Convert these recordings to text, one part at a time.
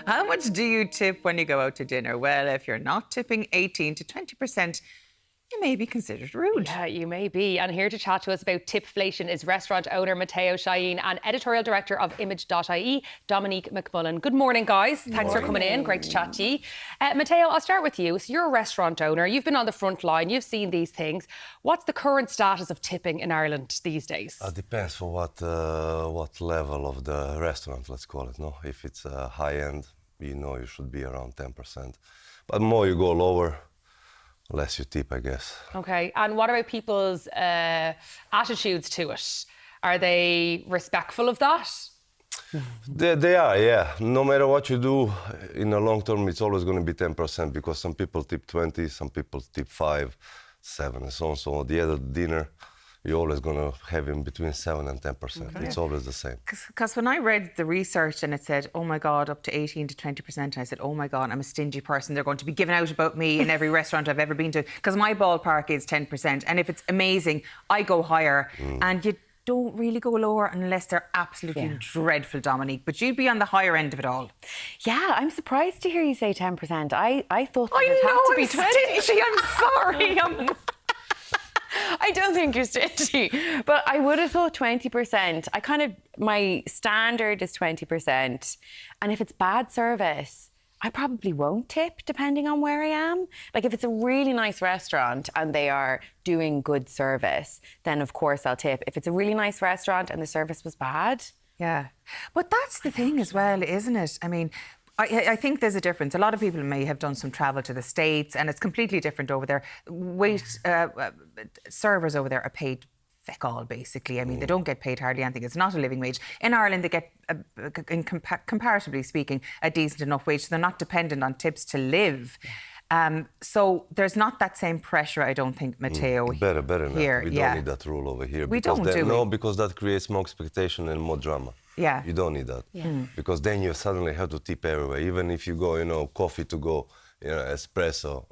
How much do you tip when you go out to dinner? Well, if you're not tipping 18 to 20%, you may be considered rude. Yeah, you may be. And here to chat to us about Tipflation is restaurant owner Mateo and editorial director of Image.ie, Dominique McMullan. Good morning, guys. Thanks for coming in. Great to chat to you. Mateo, I'll start with you. So you're a restaurant owner. You've been on the front line. You've seen these things. What's the current status of tipping in Ireland these days? It depends for what level of the restaurant, let's call it. No, if it's high end, you should be around 10%. But more you go lower, less you tip, I guess. Okay, and what about people's attitudes to it? Are they respectful of that? They are, yeah. No matter what you do, in the long term, it's always going to be 10% because some people tip 20, some people tip 5, 7, and so on. So at the end of the dinner, you're always going to have in between 7 and 10%. Okay. It's always the same. Because when I read the research and it said, oh my God, up to 18 to 20%, I said, oh my God, I'm a stingy person. They're going to be giving out about me in every restaurant I've ever been to. Because my ballpark is 10%. And if it's amazing, I go higher. And you don't really go lower unless they're absolutely dreadful, Dominique. But you'd be on the higher end of it all. Yeah, I'm surprised to hear you say 10%. I thought that it had to be 20. Stingy. I'm sorry. I don't think you're stingy, but I would have thought 20%. My standard is 20%. And if it's bad service, I probably won't tip depending on where I am. Like if it's a really nice restaurant and they are doing good service, then of course I'll tip. If it's a really nice restaurant and the service was bad. Yeah. But that's the thing as well, isn't it? I mean, I think there's a difference. A lot of people may have done some travel to the States and it's completely different over there. Servers over there are paid feck all, basically. I mean, they don't get paid hardly anything. It's not a living wage. In Ireland, they get, comparatively speaking, a decent enough wage. So they're not dependent on tips to live. So there's not that same pressure, I don't think, Mateo, better here. We don't need that rule over here. We don't, No, because that creates more expectation and more drama. Yeah. You don't need that. Yeah. Because then you suddenly have to tip everywhere. Even if you go, coffee to go, espresso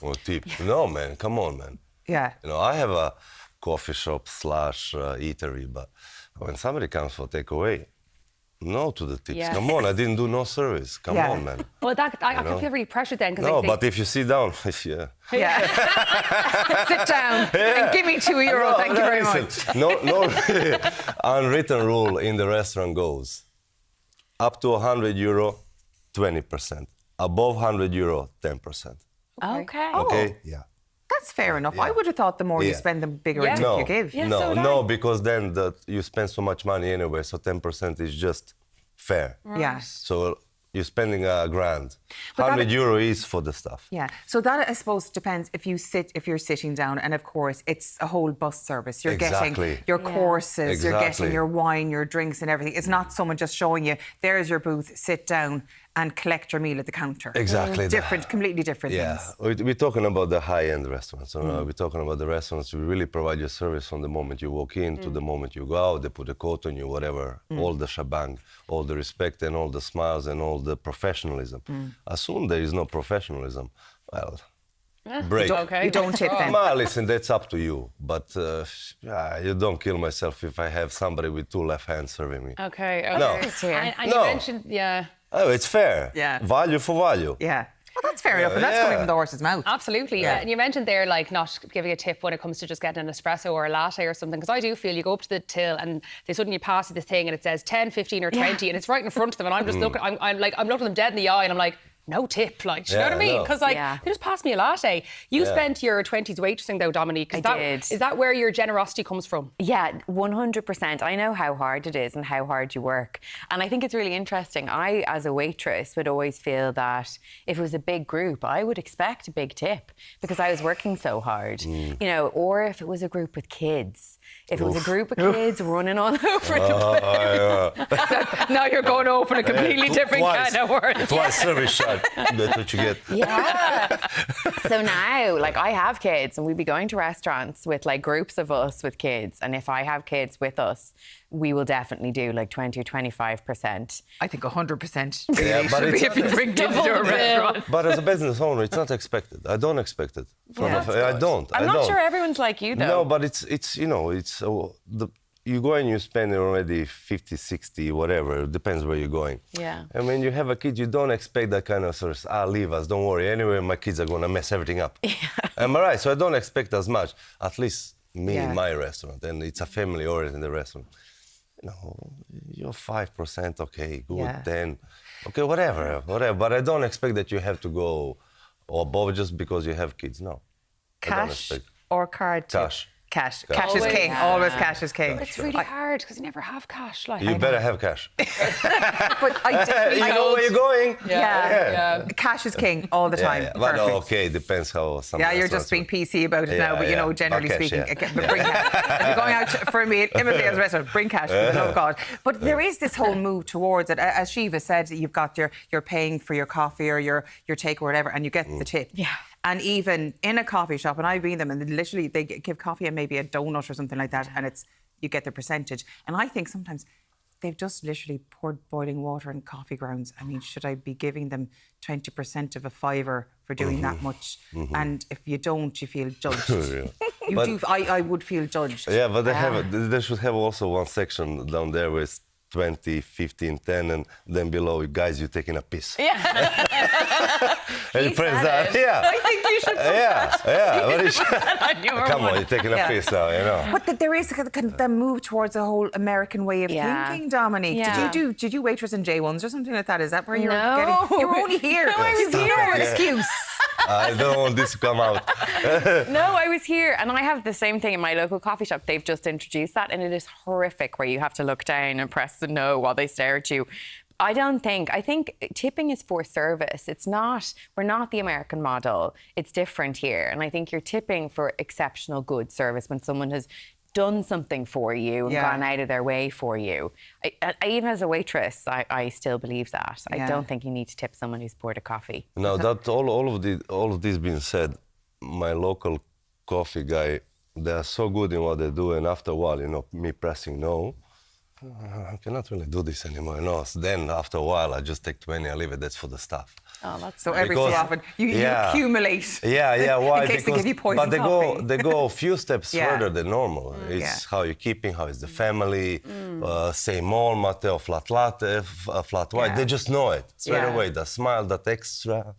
or tip. Yeah. No, man, come on, man. Yeah. I have a coffee shop / eatery, but when somebody comes for takeaway, no to the tips. Yeah. Come on, I didn't do no service. Come on, man. Well, I can feel really pressured then. No, but if you sit down, Yeah. Sit down and give me €2. Thank you very much. No unwritten rule in the restaurant goes up to €100, 20%. Above €100, 10%. Okay. Okay? Yeah. That's fair enough. Yeah. I would have thought the more you spend, the bigger a tip you give. Yeah, no, because then you spend so much money anyway, so 10% is just fair. Right. Yeah. So you're spending $1,000. €100 is for the stuff. Yeah. So that, I suppose, depends if you're sitting down, and of course it's a whole bus service. You're getting your courses, you're getting your wine, your drinks and everything. It's not someone just showing you, there's your booth, sit down and collect your meal at the counter. Exactly. Completely different things. We're talking about the high-end restaurants. We're talking about the restaurants who really provide you service from the moment you walk in to the moment you go out. They put a coat on you, whatever, all the shebang, all the respect and all the smiles and all the professionalism. As soon there is no professionalism, well, break. You don't tip them. Well, listen, that's up to you. But you don't kill myself if I have somebody with 2 left hands serving me. Okay. No. And you mentioned, Oh, it's fair. Yeah. Value for value. Yeah. Well, that's fair enough, and that's coming from the horse's mouth. Absolutely, yeah. And you mentioned there, like, not giving a tip when it comes to just getting an espresso or a latte or something, because I do feel you go up to the till and they suddenly pass you the thing and it says 10, 15 or 20 and it's right in front of them and I'm just looking, I'm looking them dead in the eye and I'm like, no tip, like, do you know what I mean? Because they just passed me a latte. You spent your 20s waitressing though, Dominique. I did. Is that where your generosity comes from? Yeah, 100%. I know how hard it is and how hard you work. And I think it's really interesting. I, as a waitress, would always feel that if it was a big group, I would expect a big tip because I was working so hard. Or if it was a group with kids. If it was a group of kids running all over the place. Now you're going to open a completely different kind of word. Twice service shot. That's what you get. Yeah. So now, like, I have kids and we'd be going to restaurants with, like, groups of us with kids. And if I have kids with us, we will definitely do, like, 20 or 25%. I think 100%. Yeah, but if you bring kids to a restaurant. But as a business owner, it's not expected. I don't expect it. I'm not sure everyone's like you, though. No, but it's you go and you spend already 50, 60, whatever, it depends where you're going. Yeah. And when you have a kid, you don't expect that kind of service. Leave us, don't worry. Anyway, my kids are going to mess everything up. Yeah. Am I right? So I don't expect as much, at least me in my restaurant. And it's a family-oriented restaurant. You know, you're 5%, okay, good, 10, okay, whatever. But I don't expect that you have to go above just because you have kids, no. Cash or card? Cash. Cash. Cash is king. Always cash is king. It's really hard because you never have cash. Like, You better have cash. But You know where you're going? Yeah. Cash is king all the time. But Perfect. okay, depends how some Yeah, you're just being PC about it now, but you know, generally Cash, speaking, yeah. but bring cash. If you're going out for a meal, Image.ie's restaurant, bring cash, for the love of God. But there is this whole move towards it. As Shiva said, you've got you're paying for your coffee or your take or whatever, and you get the tip. Yeah. And even in a coffee shop, and I've been them, and literally they give coffee and maybe a donut or something like that, and you get the percentage. And I think sometimes they've just literally poured boiling water and coffee grounds. I mean, should I be giving them 20% of a fiver for doing that much? And if you don't, you feel judged. I would feel judged. Yeah, but they should have also one section down there where it's 20, 15, 10, and then below, guys, you're taking a piss. Yeah. And you press that. Yeah. I think you should put that. Come on, you're taking a piss now, you know. But there is the move towards a whole American way of thinking, Dominique. Yeah. Did you waitress in J1s or something like that? Is that where you're No. getting? You were only here. No, I was here. No excuse. I don't want this to come out. No, I was here, and I have the same thing in my local coffee shop. They've just introduced that, and it is horrific where you have to look down and press the no while they stare at you. I think tipping is for service. We're not the American model. It's different here. And I think you're tipping for exceptional good service when someone has done something for you and gone out of their way for you. I even as a waitress, I still believe that. I don't think you need to tip someone who's poured a coffee. Now that all of this being said, my local coffee guy, they are so good in what they do, and after a while, you know, me pressing no, I cannot really do this anymore. No, so then after a while, I just take 20, I leave it. That's for the staff. Oh, that's so every so often you accumulate. Yeah. Why? In case they give you poison coffee. They go a few steps further than normal. It's how you're keeping, how is the family. Same all Mateo, flat latte, flat white. They just know it straight away. The smile, that extra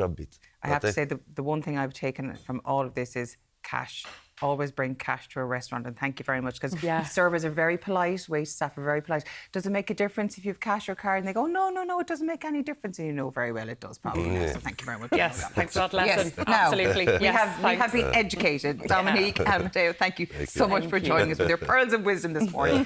bit. I have to say the one thing I've taken from all of this is cash. Always bring cash to a restaurant, and thank you very much, because servers are very polite, wait staff are very polite. Does it make a difference if you have cash or card? And they go, no, it doesn't make any difference. And you know very well it does, probably. So thank you very much. Yes, thanks for that lesson. Yes. Absolutely. We have been educated. Dominique and Mateo, thank you so much for joining us with your pearls of wisdom this morning.